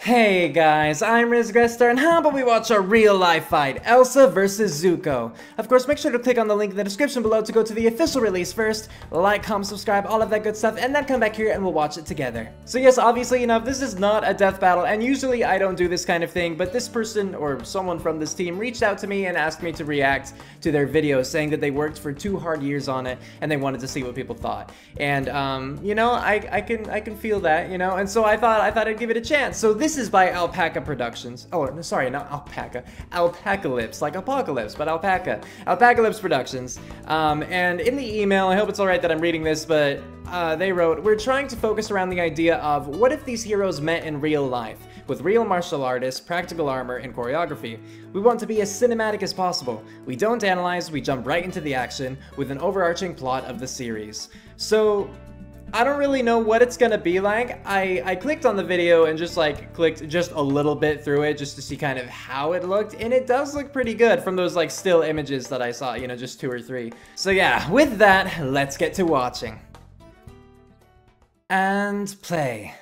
Hey guys, I'm Grestar, and how about we watch a real-life fight, Elsa vs Zuko. Of course, make sure to click on the link in the description below to go to the official release first, like, comment, subscribe, all of that good stuff, and then come back here and we'll watch it together. So yes, obviously enough, this is not a death battle, and usually I don't do this kind of thing, but this person, or someone from this team, reached out to me and asked me to react to their videos, saying that they worked for 2 hard years on it, and they wanted to see what people thought. And, you know, I can feel that, you know, and so I thought I'd give it a chance. So this is by Alpaca Productions. Oh, no, sorry, not Alpaca. Alpacalypse, like apocalypse, but Alpaca. Alpacalypse Productions. And in the email, I hope it's alright that I'm reading this, but they wrote, "We're trying to focus around the idea of what if these heroes met in real life, with real martial artists, practical armor, and choreography. We want to be as cinematic as possible. We don't analyze, we jump right into the action, with an overarching plot of the series." So, I don't really know what it's gonna be like. I clicked on the video and just like clicked just a little bit through it just to see kind of how it looked, and it does look pretty good from those like still images that I saw, you know, just 2 or 3. So yeah, with that, let's get to watching. And play.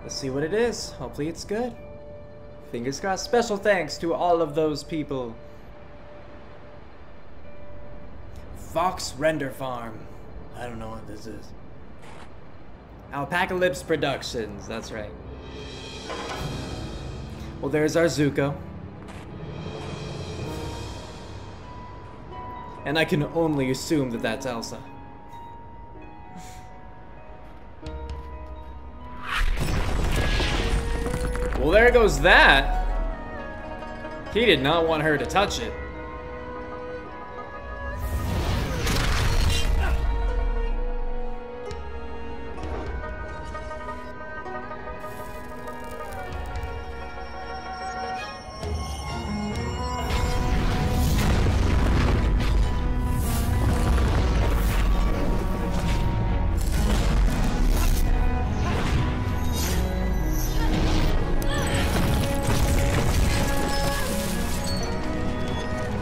Let's see what it is. Hopefully it's good. Fingers crossed. Special thanks to all of those people. Fox Render Farm. I don't know what this is. Alpacalypse Productions, that's right. Well, there's our Zuko. And I can only assume that that's Elsa. Well, there goes that. He did not want her to touch it.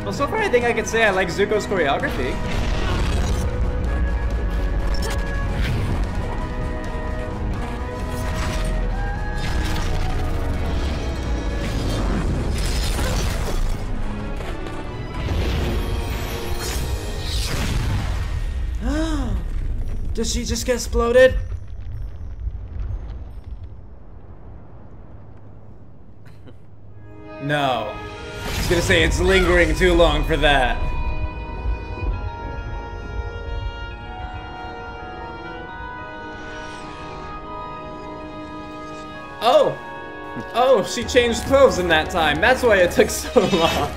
Well, so far I think I can say I like Zuko's choreography. Does she just get exploded? No. I was gonna say it's lingering too long for that. Oh! Oh, she changed clothes in that time. That's why it took so long.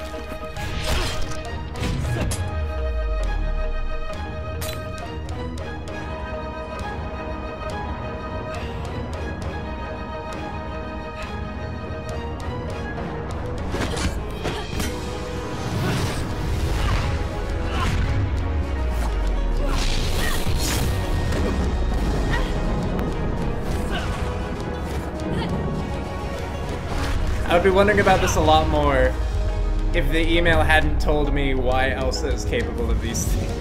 I would be wondering about this a lot more if the email hadn't told me why Elsa is capable of these things.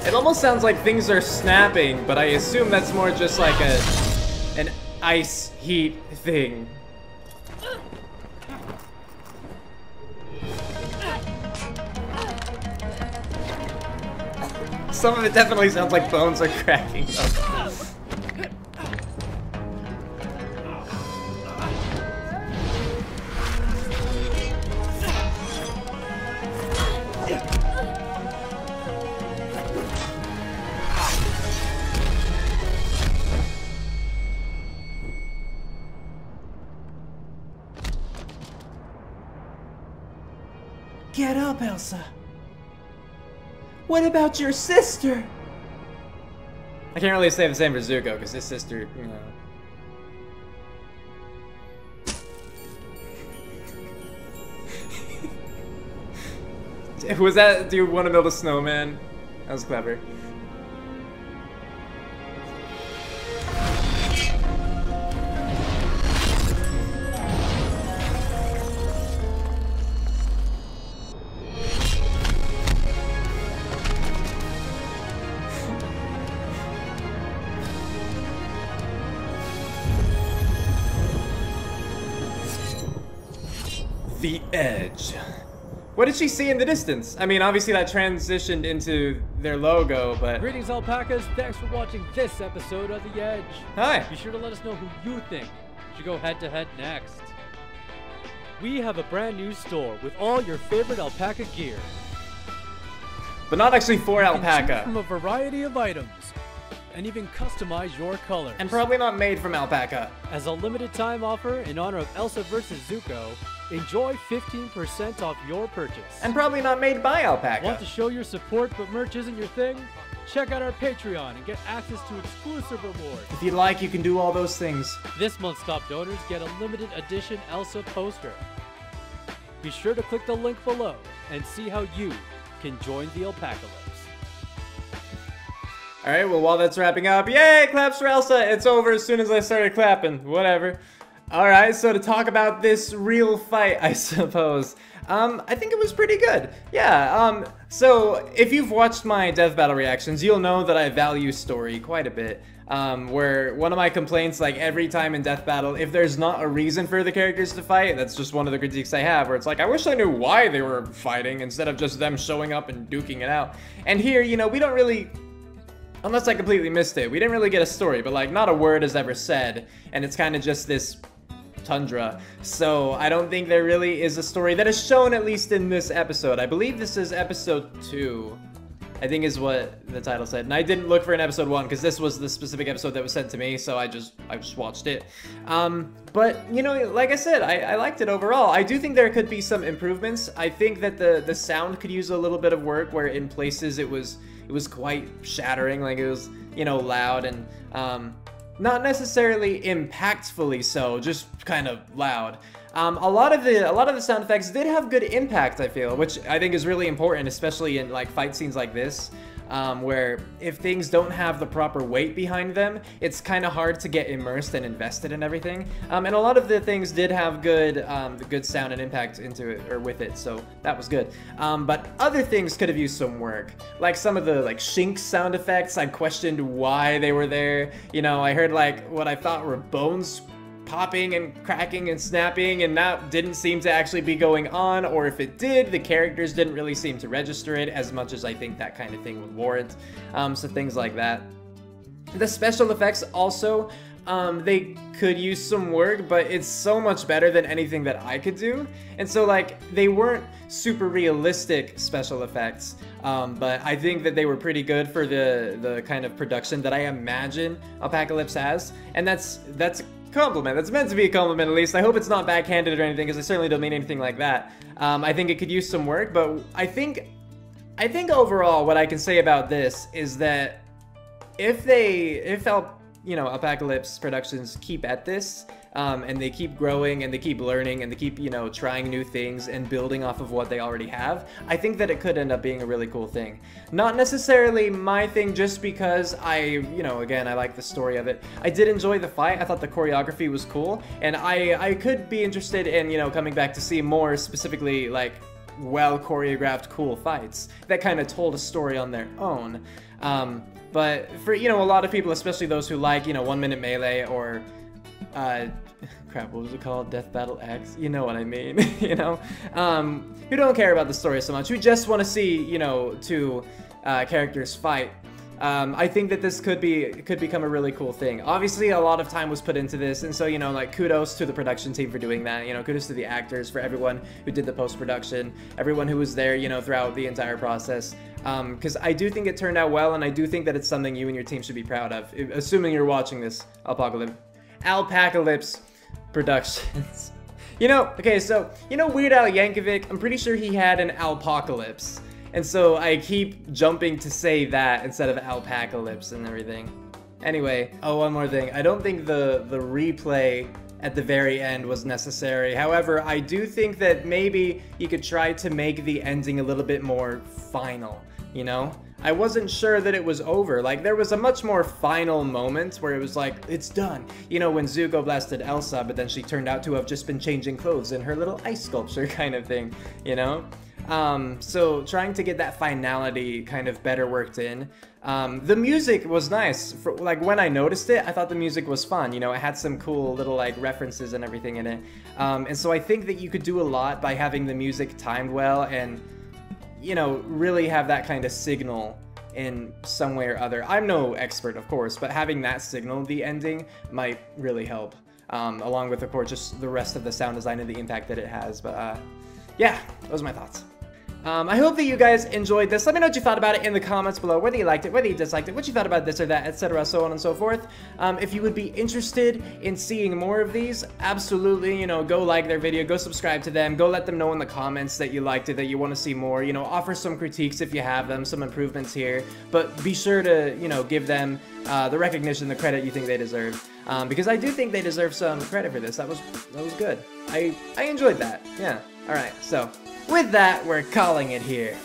It almost sounds like things are snapping, but I assume that's more just like an ice heat thing. Some of it definitely sounds like bones are cracking up. Get up, Elsa. What about your sister? I can't really say the same for Zuko, because his sister, you know. Was that, do you want to build a snowman? That was clever. The Edge. What did she see in the distance? I mean, obviously that transitioned into their logo, but... Greetings, alpacas. Thanks for watching this episode of The Edge. Hi. Be sure to let us know who you think should go head-to-head next. We have a brand new store with all your favorite alpaca gear. But not actually for You can alpaca. choose from a variety of items and even customize your colors. And probably not made from alpaca. As a limited time offer in honor of Elsa vs Zuko, enjoy 15% off your purchase. And probably not made by alpaca. Want to show your support but merch isn't your thing? Check out our Patreon and get access to exclusive rewards. If you'd like, you can do all those things. This month's top donors get a limited edition Elsa poster. Be sure to click the link below and see how you can join the Alpacalypse. Alright, well, while that's wrapping up, yay, claps for Elsa! It's over as soon as I started clapping. Whatever. Alright, so to talk about this real fight, I suppose. I think it was pretty good. Yeah, so if you've watched my death battle reactions, you'll know that I value story quite a bit. Where one of my complaints, like every time in death battle, if there's not a reason for the characters to fight, that's just one of the critiques I have, where it's like, I wish I knew why they were fighting instead of just them showing up and duking it out. And here, you know, we don't really... Unless I completely missed it, we didn't really get a story, but like not a word is ever said, and it's kind of just this tundra. So I don't think there really is a story that is shown, at least in this episode. I believe this is episode 2, I think is what the title said. And I didn't look for an episode 1 because this was the specific episode that was sent to me, so I just watched it. But you know, like I said, I liked it overall. I do think there could be some improvements. I think that the sound could use a little bit of work, where in places it was quite shattering, like it was, you know, loud and not necessarily impactfully so, just kind of loud. A lot of the sound effects did have good impact, I feel, which I think is really important, especially in like fight scenes like this, where if things don't have the proper weight behind them, it's kind of hard to get immersed and invested in everything. And a lot of the things did have good sound and impact into it, or with it, so that was good. But other things could have used some work, like some of the like shink sound effects. I questioned why they were there. You know, I heard like what I thought were bones popping and cracking and snapping, and that didn't seem to actually be going on, or if it did, the characters didn't really seem to register it as much as I think that kind of thing would warrant. So things like that. The special effects also, they could use some work, but it's so much better than anything that I could do. And so like, they weren't super realistic special effects, but I think that they were pretty good for the kind of production that I imagine Alpacalypse has, and that's compliment. That's meant to be a compliment, at least. I hope it's not backhanded or anything, because I certainly don't mean anything like that. I think it could use some work, but I think overall what I can say about this is that if Alpacalypse Productions keep at this, and they keep growing and they keep learning and they keep, you know, trying new things and building off of what they already have, I think that it could end up being a really cool thing. Not necessarily my thing, just because you know, again, I like the story of it. I did enjoy the fight. I thought the choreography was cool, and I could be interested in, you know, coming back to see more specifically like well choreographed cool fights that kind of told a story on their own. But for, you know, a lot of people, especially those who like, you know, 1 Minute Melee or crap, what was it called? Death Battle X? You know what I mean, you know? Who don't care about the story so much, who just want to see, you know, two characters fight. I think that this could become a really cool thing. Obviously, a lot of time was put into this, and so, you know, like, kudos to the production team for doing that. You know, kudos to the actors, for everyone who did the post-production, everyone who was there, you know, throughout the entire process. Because I do think it turned out well, and I do think that it's something you and your team should be proud of, assuming you're watching this Alpacalypse Productions. You know, okay, so, you know Weird Al Yankovic? I'm pretty sure he had an Alpacalypse. And so I keep jumping to say that instead of Alpacalypse and everything. Anyway, oh, one more thing. I don't think the replay at the very end was necessary. However, I do think that maybe you could try to make the ending a little bit more final, you know? I wasn't sure that it was over. Like, there was a much more final moment where it was like, it's done. You know, when Zuko blasted Elsa, but then she turned out to have just been changing clothes in her little ice sculpture kind of thing, you know? So trying to get that finality kind of better worked in. The music was nice. Like, when I noticed it, I thought the music was fun. You know, it had some cool little, like, references and everything in it. And so I think that you could do a lot by having the music timed well and, you know, really have that kind of signal in some way or other. I'm no expert, of course, but having that signal the ending might really help. Along with, of course, just the rest of the sound design and the impact that it has. But, yeah, those are my thoughts. I hope that you guys enjoyed this. Let me know what you thought about it in the comments below, whether you liked it, whether you disliked it, what you thought about this or that, etc., so on and so forth. If you would be interested in seeing more of these, absolutely, you know, go like their video, go subscribe to them, go let them know in the comments that you liked it, that you want to see more, you know, offer some critiques if you have them, some improvements here, but be sure to, you know, give them the recognition, the credit you think they deserve, because I do think they deserve some credit for this. That was good. I enjoyed that. Yeah. All right. So with that, we're calling it here.